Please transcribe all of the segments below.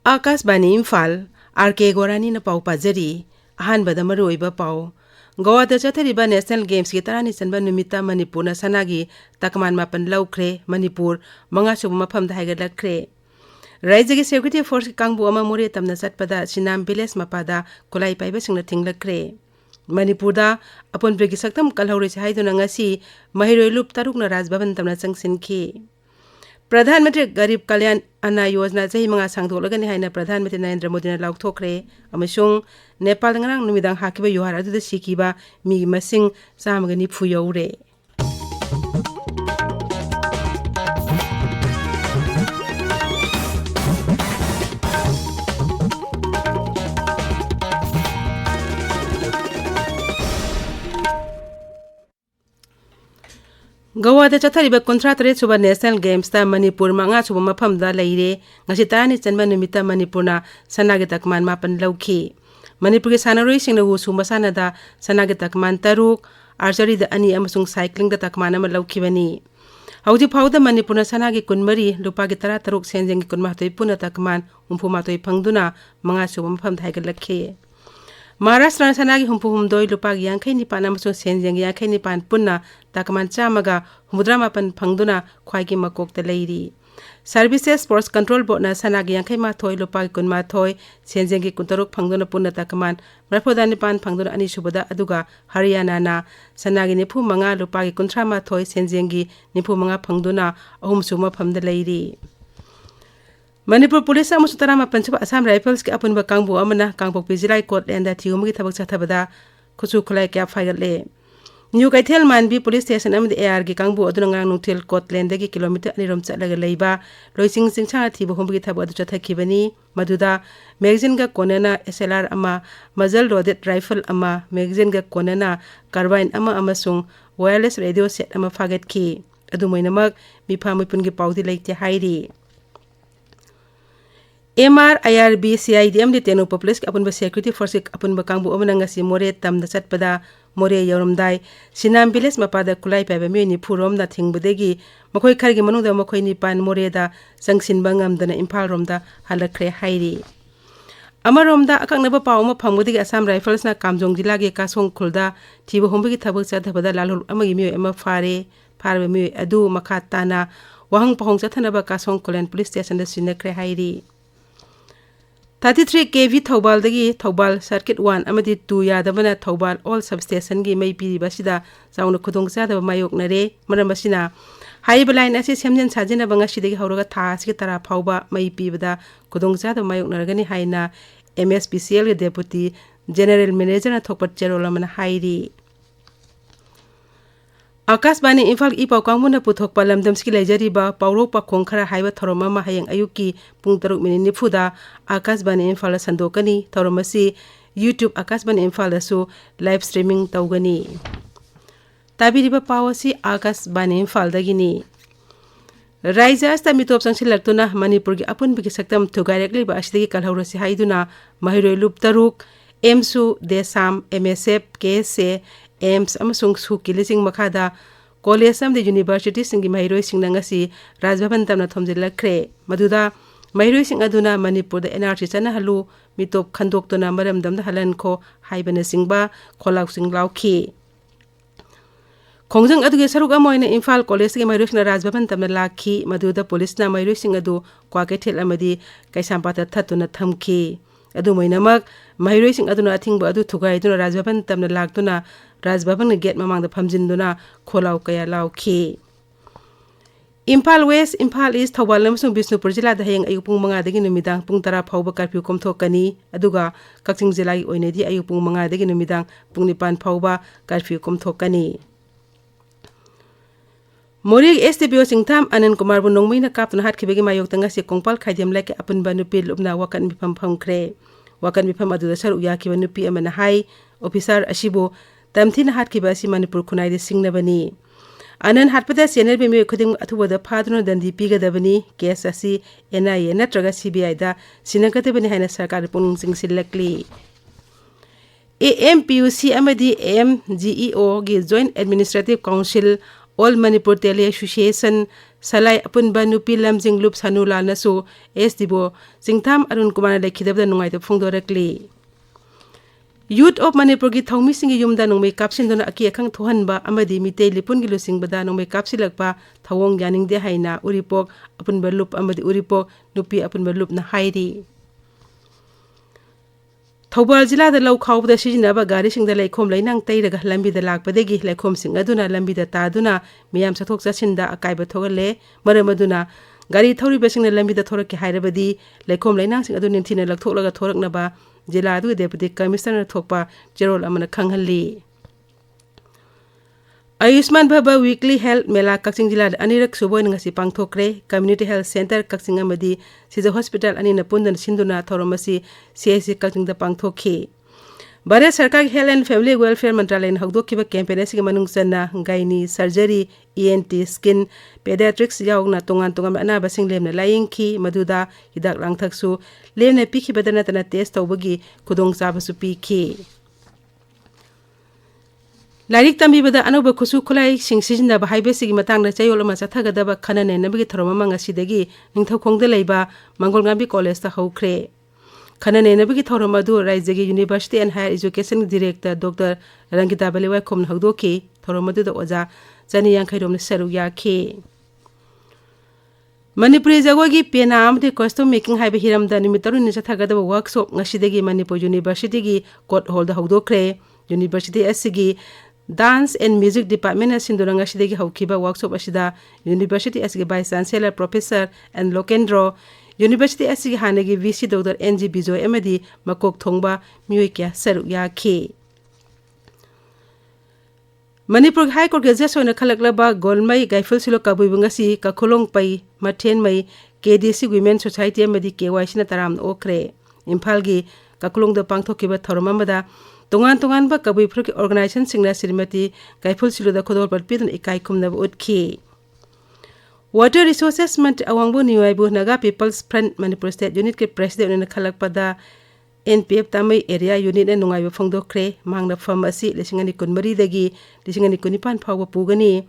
Akashvani Imphal R K. गोरानी न पाउ पाजरी अहानबद मरुइबा पाउ गोवादा चथरिबा नेशनल गेम्स की तरानी चनबा नुमिता मणिपुर न सनागी तकमान मापन लौख्रे मणिपुर मंगासुब मफम हाइगलख्रे राज्य की सिक्योरिटी फोर्स की कांगबु अमा मोरे तमना चटपदा सिनाम विलेज मपादा कुलाई पाइबा सिंगना थिंगलख्रे मणिपुरदा अपुनब्रेगी सक्तम कलहौरेसे हाइदुना ngasi महिरोय लुप तरुकना राजभवन तमना चंगसिनखी प्रधानमंत्री गरीब कल्याण अन्न योजना चही मंगा सांगथोलगनी हाइना प्रधानमंत्री नरेंद्र मोदी ने लाउथोखरे अमसुंग Nepal ngarang numidang hakiba yuhar aduda sikiba mi masing samagani phuyore गोवादा चथरिबा 53 सुबा नेशनल गेम्स ता मणिपुर मंगा सुबा मफमदा लेरे ngasi tarani chanba numita मणिपुरना सनागे तकमान मापन लौखी मणिपुर के सानरोई सिंगना वुसु मसानादा सनागे तकमान तरुक आर्चरी द अनि अमसुंग साइक्लिंग द तकमान अमा लौखीबनी हौजी फाउदा मणिपुरना सनागे कुनमरी लुपा के तरा तरुक सेंजेंग की कुनमातोय पुना तकमान उम्फुमातोय फंगदुना मंगा सुबा मफम धाइगलखे महाराष्ट्र सनागी हुम्पु हुमदोय लुपागी यांखै निपान अमसुंग सेंजेंग यांखै निपान पुन्ना तकमान चामगा हुमुद्रा मापन फंगदुना ख्वाइगी मकोकता लेरी सर्विसेस स्पोर्ट्स कंट्रोल बोर्ड न सनागी यांखै माथोय लुपागी कुनमाथोय सेंजेंगी कुनतरुक फंगदुना पुन्ना तकमान मरफोदा निपान फंगदुना अनि सुबदा अदुगा हरियाणा ना सनागी निफु मंगा लुपागी कुनथ्रा माथोय सेंजेंगी निफु मंगा फंगदुना अहुम सुमा फमदा लेरी मणिपुर पुलिस अमसुंग तरामा पंचब असम राइफल्स के अपुनबा कांगबु अमना कांगपोकपी जिला कोर्टलैंड थिगुमगी थबक चथबदा खुसु खुलाई क्या फाइगले new कैथेल Manbi police station अमदि AR की कांगबु अदुनंगा नुथेल कोर्टलैंड की किलोमीटर अनिरोम चलगा लेबा लोइसिंग सिंगसा थिबु होमगी थब अदु चथखिबनी मदुदा मैगजीन का कोनेना एसएलआर अमा मजल लोडेड राइफल अमा मैगजीन का कोनेना कार्बाइन अमा अमसुंग वायरलेस रेडियो सेट अमा फागतखि अदु मोइनमक मिफा मुपुनगी पाउदी लेते हाइरी MRIRB CIDM di tenu populis ke apun security force apun bakangbu omanangasi more tam da chatpada more yoromdai sinam biles mapada kulai pa ba me ni phurom da thingbudegi makoi khargi manungda makoi ni pan more da sangsin bangam dana imphal romda halakre hairi amaromda akangna ba pawma phangudigi assam rifles na kamjong jila ge kasong khulda thibu hombi thabuk cha thabada lalhul amagi me ama fare farbe me adu makhatana wahang pahong chathana ba kasong kolen police station da sinakre hairi 33 kV Thoubal दगी Thoubal circuit 1 अमदि 2 यादबना Thoubal all substation की मई पीरिबसिदा जाउन खुदोंग चादब मायोकनरे मरमसिना HYBE line असे सेमजन साजिना बंगासिदगी हौरगा थासि तरा फाउबा मई पीबदा खुदोंग चादब मायोकनरगनी हाइना MSPCL के डेप्यूटी जनरल मैनेजर थोपट चेरोलमन हाइरी आकाशवाणी इम्फाल इपाउ कांगमुना पुथोकपा लमदमसकी लेजरीबा पाउरोपा खोंखरा हाइबा थरोमा हयंग अयुकी पुंग 3:40 आकाशवाणी इम्फाल संदोकनी थरोमसी यूट्यूब आकाशवाणी इम्फाल सु लाइव स्ट्रीमिंग तौगनी ताबिरिबा पावसी आकाशवाणी इम्फाल दगिनी राइजास्ता मितोप संसिलक्तुना मणिपुर की अपुन बिकी सक्तम थुगाइरकली बासिदगी कलहौरसी हाइदुना महिरोय लुप तरुक एमसु देसाम MSF KSA एम्स अमसुंग सुकी लिसिंग मखादा कॉलेज अमदि यूनिवर्सिटी सिंगी महिरोय सिंगनंगसी राजभवन तमना थोमजिलख्रे मदुदा महिरोय सिंग अदुना मणिपुर द NRC चना हलु मितोप खंदोक्तुना मरमदम द हलनखो हाइबन सिंगबा खोलाउ सिंग लाउखी खोंजंग अदुगे सरुक अमोयने इम्फाल कॉलेज के महिरोय सिंग राजभवन तमना लाखी मदुदा पुलिसना महिरोय सिंग अदु क्वाकेथेल अमदि कैसामपात थतुना थमखी अदु मोइनमक महिरोय सिंग अदुना अथिंगबा अदु थुगाइदुना राजभवन तमना लाक्तुना राजभवन गेट ममांग फमजिंदुना खोलाउ कया लाउखी इम्फाल वेस्ट इम्फाल ईस्ट थौबाल अमसुंग बिष्णुपुर जिला द हयंग अयुक पुंग 5 दगी नुमिदांग पुंग 10 फाउबा कर्फ्यू कोमथोकनी अदुगा कक्सिंग जिला की ओइनेदी अयुक पुंग 5 दगी नुमिदांग पुंग 9 फाउबा कर्फ्यू कोमथोकनी मोरिग STPO सिंगथाम अनंत कुमार बु नोंगमैना कापना हातखिबेगी मायोक्तंगा से कोंगपाल खाइदियम लाइक अपुनबा नुपि लुबना वाकन मिफम फंगख्रे वाकन मिफम अदुदा सर उयाखिबा नुपि अमना हाई ऑफिसर अशिबो तमथिन हातखिबा असि मणिपुर खुनाइदे सिंगनबनी अनन हातपदा सेनर बेमे खुदिंग अथुबदा फादुना दंदी पिगदबनी केस असि NIA नत्रगा CBI दा सिनगदबनी हाइना सरकार पुंग सिंगसिलकली AMPUC अमदि AMGEO गी joint administrative council All Manipur Tele Association Salai Apunba Nupi Lamjing Loop Sanula Nasu Esdibo Singtam Arun Kumana Lekidab the Nungai the Fungdorakli. Youth of Manipur gi thongmi singi yumda nongmei kapsin dona aki akhang thohanba amadi mitei lipun gi lusing bada nongmei kapsilakpa thawong yaning de haina uripok apun berlup amadi uripok nupi apun berlup na hairi. Thawbal jila da lau khawb da sijinaba gari sing da Waikhom lainang tayraga lambi da lakpadegi Waikhom sing aduna lambi da taduna miyam sathok chasinda akaiba thogale maramaduna gari thawri basing na lambi da thorak ki hairabadi Waikhom lainang sing adun ninthina laktholaga thoraknaba Jila adu Deputy Commissioner Thokpa Jerol Amana Khanghali. Ayushman Bhaba Weekly Health Mela Kaksing Jila Anirak Suboy ngasi pangthokre Community Health Center Kaksing amadi Siza Hospital ani napundan sinduna thoromasi CIC Kaksing da pangthokhi. Bharat Sarkar Health and Family Welfare Mantralaya hawdokkiba campaign asigi manungsanna gynae surgery ENT skin pediatrics yaugna tongan anaba sing lemna layingki maduda hidak langthaksu lemna pikibada natana test tawbagi khudong chabasu pikhi. Lairik tambibada anoba khusu khulai sing sijinaba haibesigi matangna chayolama chathagadaba khanane nabigi thromama ngasidagi ningthaukhongda leiba Mangolngambi College ta hawkhre. Khanane nabigi thoromadu Raijagi University and Higher Education Director Dr. Rangita Bali Waikhom hawdoki thoromadu da oja chani yankhairom saru yakhe. Manipuri jagogi pena amde costume making haibe hiramda nimitaru ni chathagadaba workshop ngasidagi Manipur University gi court hall da hawdokre. University asigi Dance and Music Department asindura ngasidagi hawkiba workshop asida University asigi Vice Chancellor Professor and Lokendro University asigi hanagi VC Dr. NG Bijoy amadi makok thongba miyoi kya saru yakhe. Manipur High Court Gazette soina khalaklaba Golmai Gaiful Silo Kabubungasi Kakolong Pai Mathen Mai KDC Women Society amadi KYC na taram okre. Imphal gi Kakolong da pangthokiba thoromamada tongan ba kabui phur ki organization singna Srimati Gaiful Silo da khodol parpidun ikai kumna utki. Water Resources Mant Awangbu Niwaibu Naga People's Front Manipur State Unit ke President na khalakpada NPF Tamai Area Unit na nungaibu phongdokre mangna pharmacy lisingani kunmari dagi lisingani kunipan phawba pugani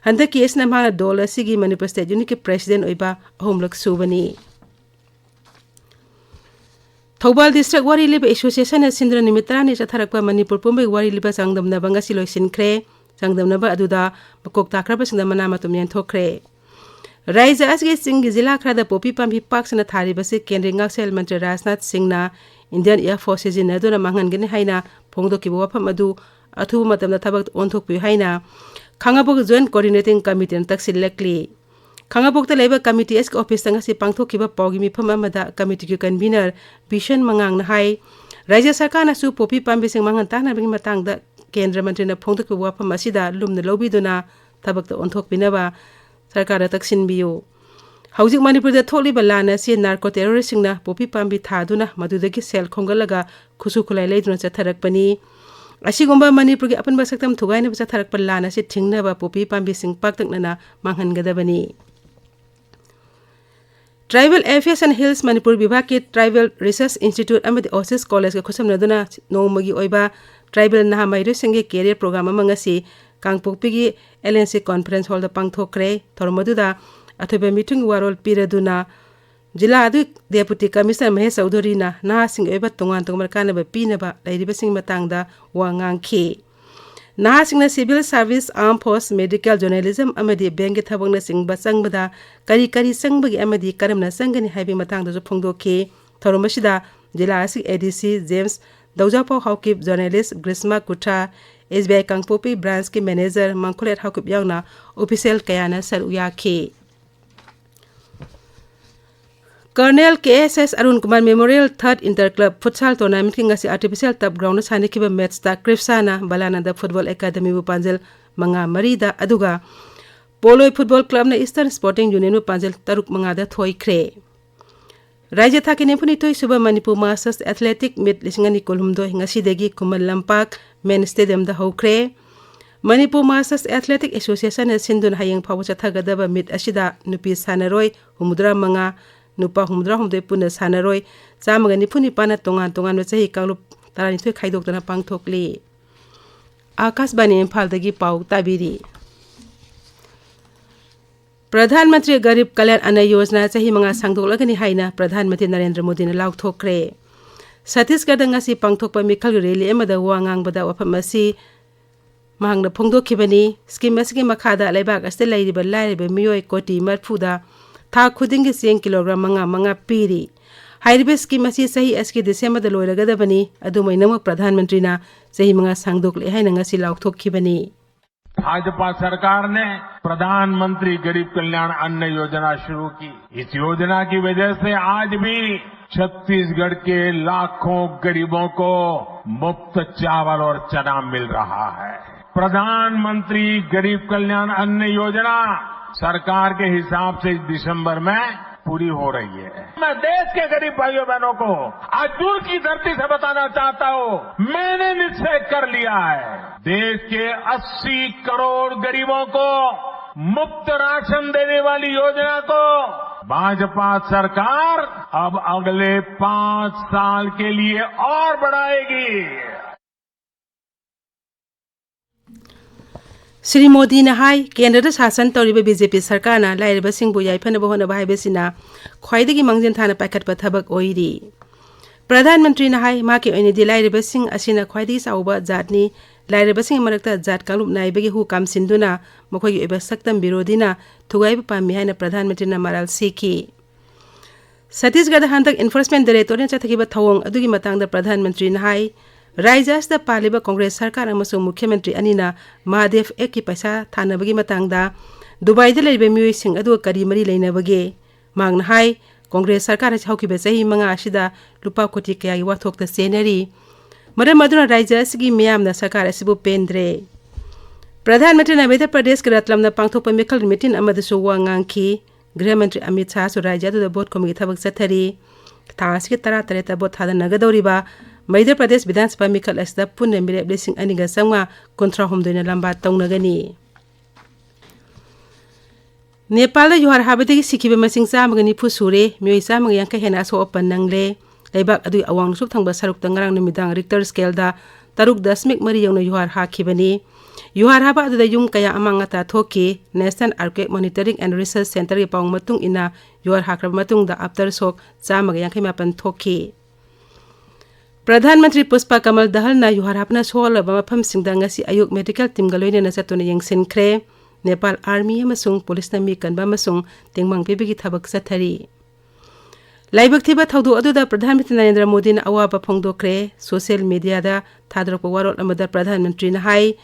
handa case na mangna dollar sigi Manipur State Unit ke President oiba ahumlak subani. Thawbal District Wari Liba Association na sindra nimitrani chatharakpa Manipur Pumbai Wari Liba Sangdamna bangasi loisinkhre Sangdamna ba aduda makok takraba singda manama tumyan thokre. Raija asge Singh Zila Krada Popi Pampi Parks na Thari Basi Kendri Ngaksel Mantra Rajnath Singh na Indian Air Forces in Aduna Mangan Gani Haina Pongdo Kibo Pamadu Atu Matam na Tabak Ontok Pi Haina Kangabok Joint Coordinating Committee and Taxi Lekli Kangabok the Labor Committee Esk Office Tangasi Pangto Kiba Pogimi Pamamada Committee Convener Bishan Mangang na Hai Raja Sakana Su Popi Pampi Sing Mangan Tana Bing Matang da Kendra Mantra na Pongdo Kibo Pamasida Lum na Lobi Duna Tabak the Ontok Pinaba Sarkara taksin biyo. Housing Manipur da tholi balana si narco terrorist na Popi Pambi thaduna madudagi sel khongalaga khusu khulai leiduna chatharak pani. Asigomba Manipur gi apan basaktam thugai na chatharak palana si thingna ba Popi Pambi sing paktak na manghan gadabani. Tribal Affairs and Hills Manipur Vibhag ki Tribal Research Institute amadi Oasis College ka khusam naduna nomagi oiba tribal na mairu singe career program amangasi Kangpokpi gi LNC Conference Hall da pangthokre thormaduda athobe meeting warol piraduna jila adu Deputy Commissioner Mahesh Chaudhary na sing eba tongan kana ba pina ba lairiba sing matangda wangang khe na sing na civil service armed force medical journalism amadi bank thabang na sing ba sangbada kari sangbagi amadi karamna sangani haibi matangda jo phongdokhe thormasida jila asik ADC James Daujapo Hawkip journalist Grisma Kutra SBI Kangpopi branch ki manager Mangkulet Hawkip yauna official kayana saru yakhe. Colonel KSS Arun Kumar Memorial Third Interclub Futsal Tournament ki ngasi artificial turf ground sani kiba match ta Kripsana Balananda Football Academy bu panjel manga marida aduga Poloi Football Club na Eastern Sporting Union bu panjel taruk manga da thoi kre. Raja Thakini puni toy suba Manipur Masters Athletic Meet lisingani kolhumdo ngasi degi Kumal Lampak Main Stadium da hokre. Manipur Masters Athletic Association na sindun hayang phawa chathagadaba meet asida nupi sanaroi humudra manga nupa humudra humde puna sanaroi chamaga nipuni pana tongan chahi kanglup tarani thoi khaidok dana pangthokli. Akashbani Imphal dagi pau tabiri. प्रधानमंत्री गरीब कल्याण अन्न योजना चाही मंगा सांगदोलगनी हाइना प्रधानमंत्री नरेंद्र मोदी ने लाउथोक्रे Chhattisgarh ngasi pangthokpa mikhal rally amada wa ngangbada wafam asi mahangna phongdokhibani scheme asigi makhada laibak aste lairiba lairiba miyoi koti marphuda tha khudingi seng kilogram manga piri hairibe scheme asi sahi aski December da loiragadabani adumainama प्रधानमंत्री ना sahi manga sangdokle haina ngasi laukthokibani Bhajpa सरकार ने प्रधानमंत्री गरीब कल्याण अन्न योजना शुरू की। इस योजना की वजह से आज भी छत्तीसगढ़ के लाखों गरीबों को मुफ्त चावल और चना मिल रहा है। प्रधानमंत्री गरीब कल्याण अन्न योजना सरकार के हिसाब से इस दिसंबर में पूरी हो रही है। मैं देश के गरीब भाइयों बहनों को आज दूर की धरती से बताना चाहता हूं, मैंने निश्चय कर लिया है देश के 80 करोड़ गरीबों को मुफ्त राशन देने वाली योजना को भाजपा सरकार अब अगले 5 साल के लिए और बढ़ाएगी। श्री मोदी ने हाई केंद्र शासन तौरीब बीजेपी सरकार ना लाइरब सिंहबु याइफनबो होनबा हाइबसिना ख्वाइदगी मंगजिन थाना पाइखटबा थबक ओइरी प्रधानमंत्री ने हाई माके ओइनेदि लाइरब सिंह असिना ख्वाइदगी साउबा जातनी लाइरब सिंह मरकता जात कांगलुप नाइबगी हु कामसिंदुना मखोगी ओइबा सक्तम विरोधीना थुगाइब पामी हाइना प्रधानमंत्री ना मराल सीखी छत्तीसगढ़ हंतक एनफोर्समेंट डायरेक्टोरेट चथगिबा थवोंग अदुगी मतंगदा प्रधानमंत्री ने हाई राज्यसदा पालिबा कांग्रेस सरकार अमसुंग मुख्यमंत्री अनिना महादेव एक की पैसा थानबगी मतंगदा दुबईदा लेबे मियोइसिंग अदु करी मरी लेनबगे मांगना हाई कांग्रेस सरकार हौकिबे चही मंगा असिदा लुपा कोटी कयागी वाथोकता सेनरी मरम मदुना राज्य असगी मियामना सरकार असिबु पेंद्रे प्रधानमंत्री मध्य प्रदेश के रतलमना पांगथोकपा मिखल मीटिंग अमदसु वा nganki गृह मंत्री अमित शाह सु राज्य अदुदा बोट कोमिगी थबक चथरी थासगी 13 बोट थादा नगदौरिबा मध्य प्रदेश विधानसभा मिखल असदा पुण्य मिरेब लिसिंग अनिगा संगा कुंथ्रा हुमदोइना लंबा तौनगनी नेपाल युहार हाबदगी सिखिबे मसिंग चामगा निफु सुरे मियोइ चामगा यांका हेना सो अपन नंगले लेबाक अदुइ अवांग सुब थंगबा सरुक तंगरांग नमिदांग रिक्टर स्केल दा 3.3 यौना युहार हाखिबनी युहार हाबा अदुदा युम कया अमांगता थोकी national earthquake monitoring and research centre के पाउंग मतुंग इना युहार हाखरब मतुंग दा आफ्टर शॉक चामगा यांका मापन थोकी प्रधानमंत्री पुष्पा कमल दहल ना युहार हापना सोल मफम सिंगदांगसी अयुक मेडिकल टीम गलोइने नसतुन यंगसिनख्रे नेपाल आर्मी अमसुंग पुलिस ना मी कनबा अमसुंग तेंगमांग पिबिगी थबक सथरी लाइबक थिबा थौदु अदुदा प्रधानमंत्री नरेंद्र मोदी ना अवाबा फोंदोख्रे सोशल मीडिया दा थादरप वारोल अमदा प्रधानमंत्री ना हाई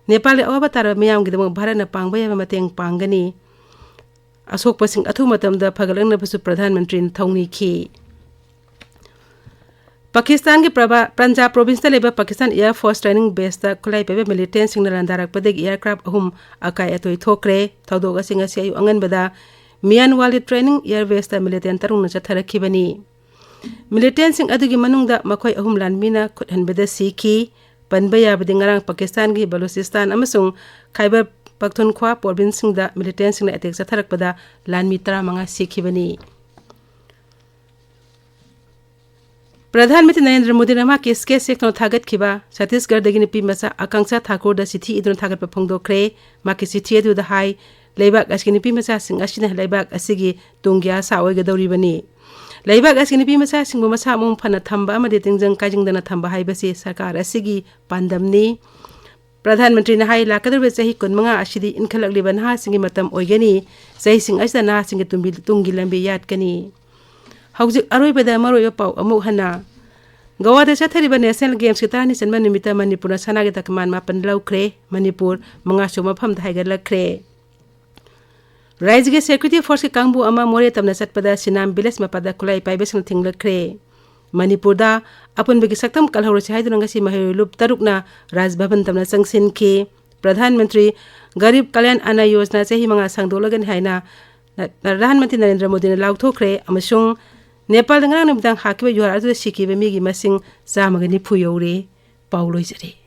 नेपाल अवाबा तार मियामगिदम भारत ना पांगबा याबा मतेंग पांगनी अशोक पसिंग अथु मतमदा फगलंग नबसु प्रधानमंत्री ना थौनी खी पाकिस्तान के पंजाब प्रोविंस लेबा Pakistan air force training base दा खुलाई पेबे मिलिटेंट सिंग नरंदारक पदेग एयरक्राफ्ट अहुम अकाय अतोय थोक्रे थौदोगा सिंग असी अयु अंगनबदा मियान वाली ट्रेनिंग एयर बेस दा मिलिटेंट तरुंग चथरखिबनी मिलिटेंट सिंग अदुगी मनुंगदा मखोय अहुम लानमीना खुदहनबदा सीखी पनबा याबदि ngarang पाकिस्तान की बलूचिस्तान अमसुंग खैबर पख्तूनख्वा प्रोविंस सिंग दा मिलिटेंट सिंग अटैक चथरकबदा लानमी 35 सीखिबनी प्रधानमंत्री नरेंद्र मोदी नमा के स्केच सेक्टर थागत खिबा छत्तीसगढ़ दगिन पी मसा आकांक्षा ठाकुर द सिथी इदुन थागत फोंदोख्रे माके सिथी अदु द हाई लेबाक असकिन पी मसा सिंग असिना लेबाक असिगी तुंग्या सावय गदौरिबनी लेबाक असकिन पी मसा सिंग मसा मुंग फना थंबा अमदि तिंजंग काजिंगदना थंबा हाइबसी सरकार असिगी पांदमनी प्रधानमंत्री ना हाई लाकदरबे चही 15 असिदी इनखलकलिबा नहा सिंगी मतम ओइगनी चही सिंग असिदा ना सिंग तुंगी लंबी यादकनी हौजिक अरोइबदा मरोय पाउ अमुक हना गोवादा चथरिबा नेशनल गेम्स की तानी सन्मा निमित्त मणिपुर सनागे तकमान मापन लौख्रे मणिपुर मंगासु मफम धाइगलख्रे राज्य के सिक्योरिटी फोर्स के कांगबु अमा मोरे तमना चटपदा सिनाम विलेज मपदा खुलाई पाइबेसन थिंगलख्रे मणिपुर दा अपन बगी सक्तम कलहौर से हाइदुन ngasi mahirulup tarukna राजभवन तमना संगसिन के प्रधानमंत्री गरीब कल्याण अन्न योजना से ही मंगा सांगदोलगन हाइना प्रधानमंत्री नरेंद्र मोदी ने लाउथोख्रे अमसुंग नेपाल दंगरांग नमिदांग हाकिबे युहार अदु सिकिबे मिगी मसिंग 190 यौरे पाउलोइजरे।